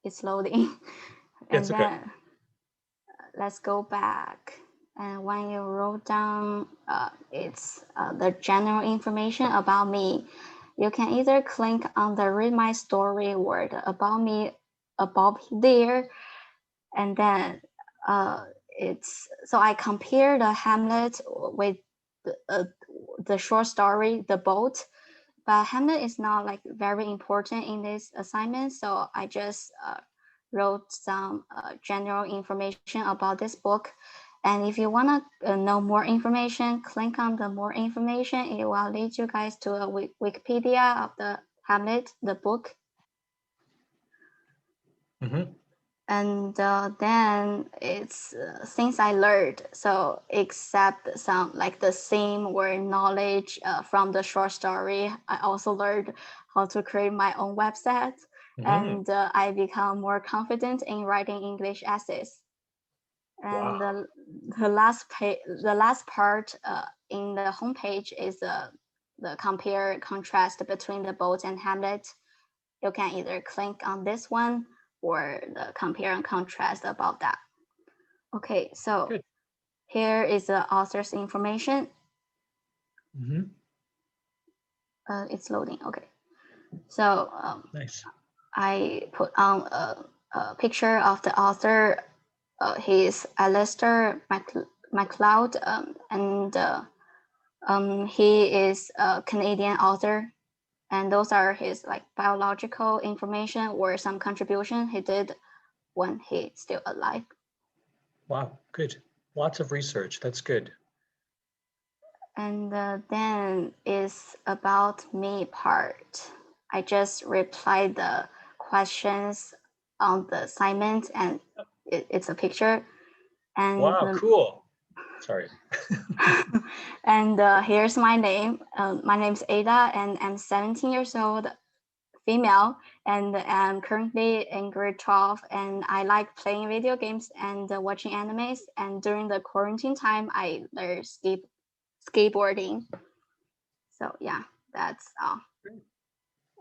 it's loading. Yeah, And it's okay. then let's go back. And when you wrote down, it's the general information about me. You can either click on the read my story or the about me above there, and then it's so I compare the Hamlet with the short story, The Boat. But Hamlet is not like very important in this assignment, so I just wrote some general information about this book. And if you want to know more information, click on the more information. It will lead you guys to a Wikipedia of the Hamlet, the book. Mm-hmm. And then it's things I learned. So except some like the same word knowledge from the short story, I also learned how to create my own website, Mm-hmm. and I become more confident in writing English essays. And Wow. the last part in the homepage is the compare contrast between the boat and Hamlet. You can either click on this one or the compare and contrast about that. Okay, so Good. here is the author's information. Mm-hmm. It's loading. Okay, so Nice. I put on a picture of the author. He's Alistair MacLeod, and he is a Canadian author. And those are his like biological information or some contribution he did when he's still alive. Wow, good. Lots of research. That's good. And then is about me part. I just replied the questions on the assignment, and it's a picture. And Wow, cool. Sorry. and here's my name. My name's Ada, and I'm 17 years old, female, and I'm currently in grade 12. And I like playing video games and watching animes. And during the quarantine time, I learned skateboarding. So yeah, that's all. Great.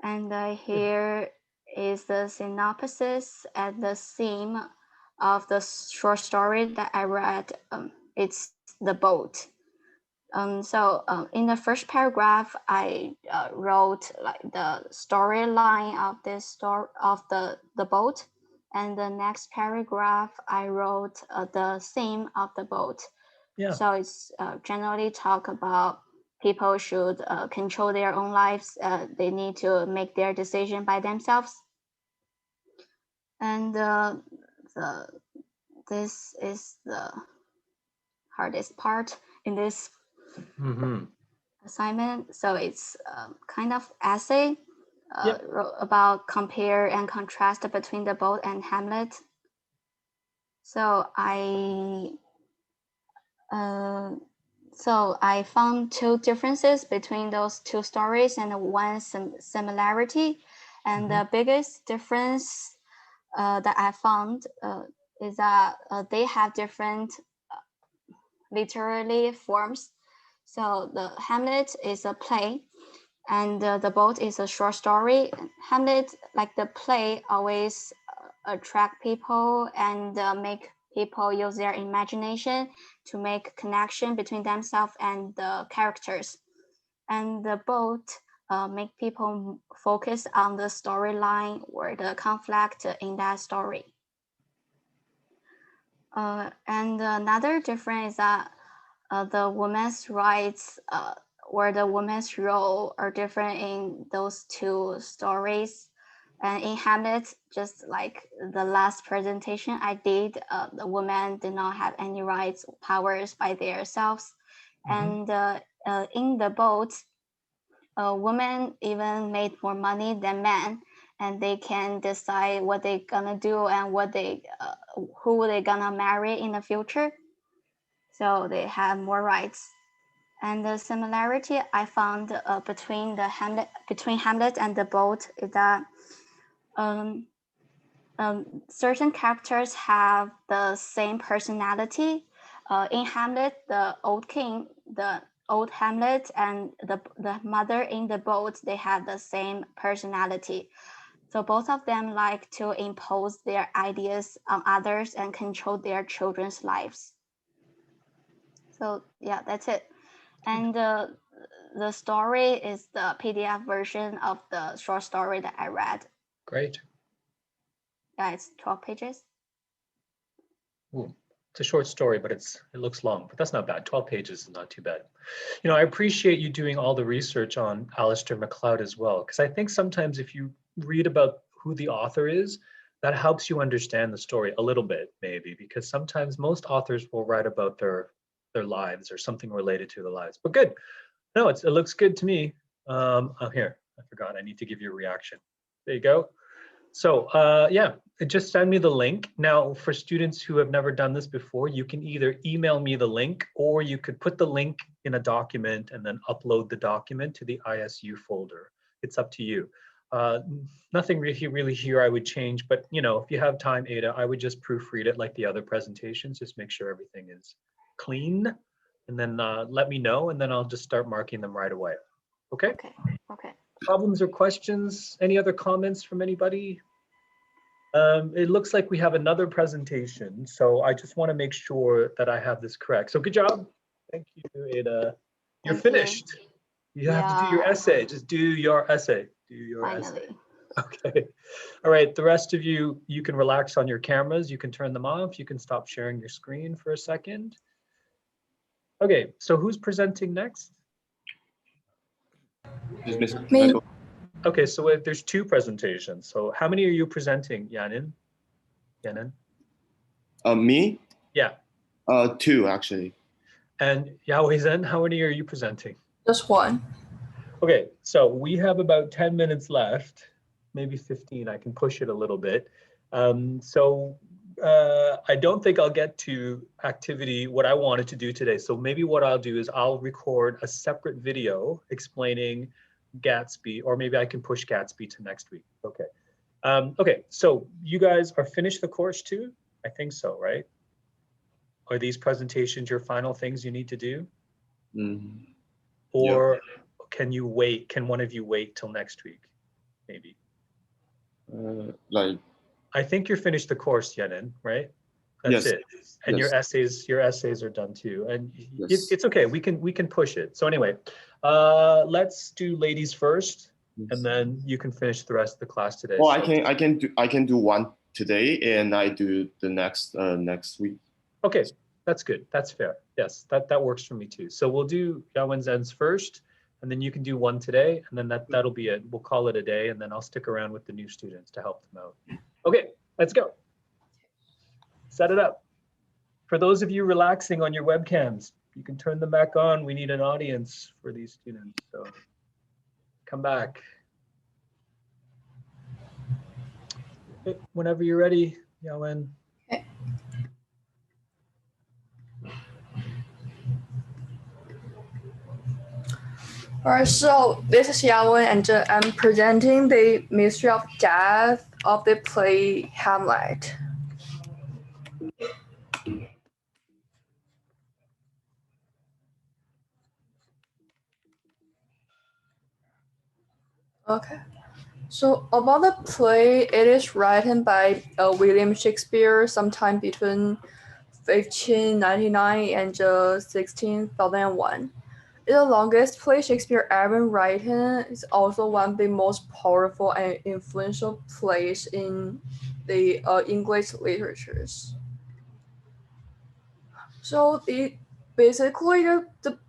And Good. here is the synopsis and the theme of the short story that I read. It's the boat. In the first paragraph, I wrote like the storyline of this story of the boat, and the next paragraph I wrote the theme of the boat. Yeah. So it's generally talk about people should control their own lives. They need to make their decision by themselves. And the this is the hardest part in this Mm-hmm. assignment. So it's kind of essay Yep. about compare and contrast between the boat and Hamlet. So uh, I found two differences between those two stories and one similarity. And Mm-hmm. the biggest difference that I found is that they have different literary forms. So the Hamlet is a play, and the boat is a short story. Hamlet, like the play, always attract people and make people use their imagination to make connection between themselves and the characters. And the boat make people focus on the storyline or the conflict in that story. And another difference is that the women's rights or the women's role are different in those two stories. And in Hamlet, just like the last presentation I did, the women did not have any rights or powers by themselves. Mm-hmm. And in the boat, women even made more money than men, and they can decide what they're gonna do and who they gonna marry in the future. So they have more rights. And the similarity I found between Hamlet and the boat is that um, certain characters have the same personality. In Hamlet, the old Hamlet, and the mother in the boat, they have the same personality. So both of them like to impose their ideas on others and control their children's lives. So yeah, that's it. And the story is the PDF version of the short story that I read. Great. Yeah, it's 12 pages. Ooh, it's a short story, but it looks long, but that's not bad. 12 pages is not too bad. You know, I appreciate you doing all the research on Alistair MacLeod as well, because I think sometimes if you read about who the author is, that helps you understand the story a little bit, maybe, because sometimes most authors will write about their lives or something related to their lives. But good. No, it looks good to me. Oh, here, I forgot. I need to give you a reaction. There you go. So yeah, just send me the link. Now, for students who have never done this before, you can either email me the link or you could put the link in a document and then upload the document to the ISU folder. It's up to you. Nothing really here I would change, but you know, if you have time, Ada, I would just proofread it like the other presentations, just make sure everything is clean, and then let me know, and then I'll just start marking them right away. Okay? Okay. Problems or questions? Any other comments from anybody? It looks like we have another presentation, so I just want to make sure that I have this correct. So good job. Thank you, Ada. You're finished. You have to do your essay. Just do your essay. Do your essay. Okay. All right. The rest of you, you can relax on your cameras. You can turn them off. You can stop sharing your screen for a second. Okay. So who's presenting next? Me. Okay. So there's two presentations. So how many are you presenting, Yanin? Me? Yeah. 2 actually. And Yahweh Zen, how many are you presenting? Just 1. Okay, so we have about 10 minutes left, maybe 15. I can push it a little bit. I don't think I'll get to activity, what I wanted to do today. So maybe what I'll do is I'll record a separate video explaining Gatsby, or maybe I can push Gatsby to next week. Okay. Okay, so you guys are finished the course too? I think so, right? Are these presentations your final things you need to do? Mm-hmm. Or can you wait? Can one of you wait till next week, maybe? I think you're finished the course, Yenin, right? That's it. And your essays are done too. And it's okay. We can push it. So anyway, let's do ladies first, and then you can finish the rest of the class today. Oh, so. I can do one today, and I do the next week. Okay, that's good. That's fair. Yes, that works for me too. So we'll do Yawen Zen's first, and then you can do one today, and then that'll be it. We'll call it a day, and then I'll stick around with the new students to help them out. Okay, let's go. Set it up. For those of you relaxing on your webcams, you can turn them back on. We need an audience for these students, so come back. Okay, whenever you're ready, Yawen. Okay. Alright, so this is Yawen, and I'm presenting the Mystery of Death of the play Hamlet. Okay, so about the play, it is written by William Shakespeare sometime between 1599 and 1601. It's the longest play Shakespeare ever written. It's also one of the most powerful and influential plays in the English literatures. So the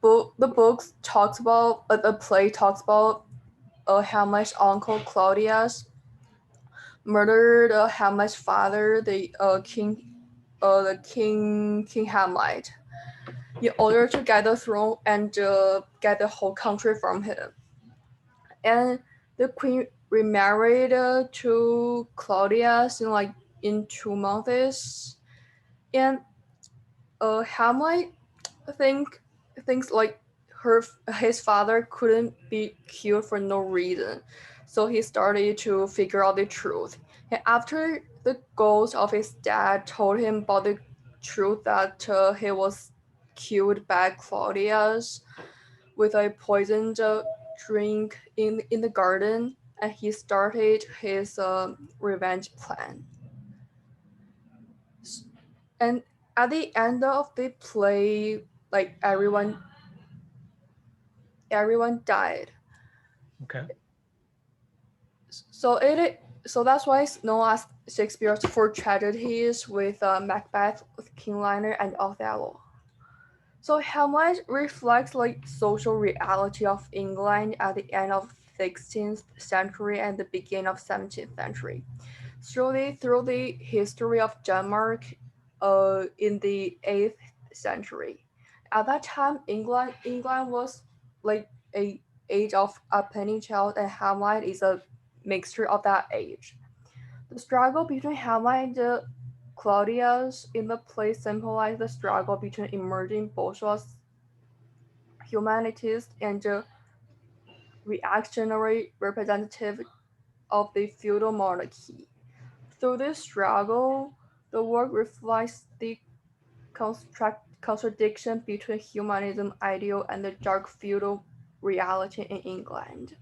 book talks about the play talks about Hamlet's uncle Claudius murdered Hamlet's father, the King Hamlet, in order to get the throne and get the whole country from him. And the queen remarried to Claudius in 2 months, and Hamlet thinks like his father couldn't be killed for no reason, so he started to figure out the truth. And after the ghost of his dad told him about the truth that he was killed by Claudius with a poisoned drink in the garden, and he started his revenge plan. And at the end of the play, like everyone died. Okay. So that's why it's known as Shakespeare's four tragedies with Macbeth, King Lear, and Othello. So Hamlet reflects like social reality of England at the end of 16th century and the beginning of 17th century. Through the history of Denmark in the 8th century. At that time, England was like a age of a penny child, and Hamlet is a mixture of that age. The struggle between Hamlet and Claudius in the play symbolized the struggle between emerging bourgeois humanities and the reactionary representative of the feudal monarchy. Through this struggle, the work reflects the contradiction between humanism ideal and the dark feudal reality in England.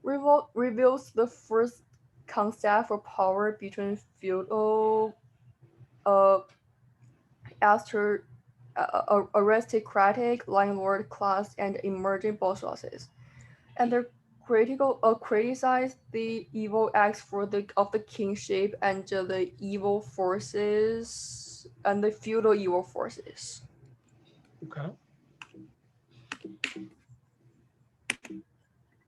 Reveals the first concept for power between feudal aristocratic landlord class and emerging bourgeoisie, and they criticize the evil acts of the kingship and the evil forces and the feudal evil forces. Okay.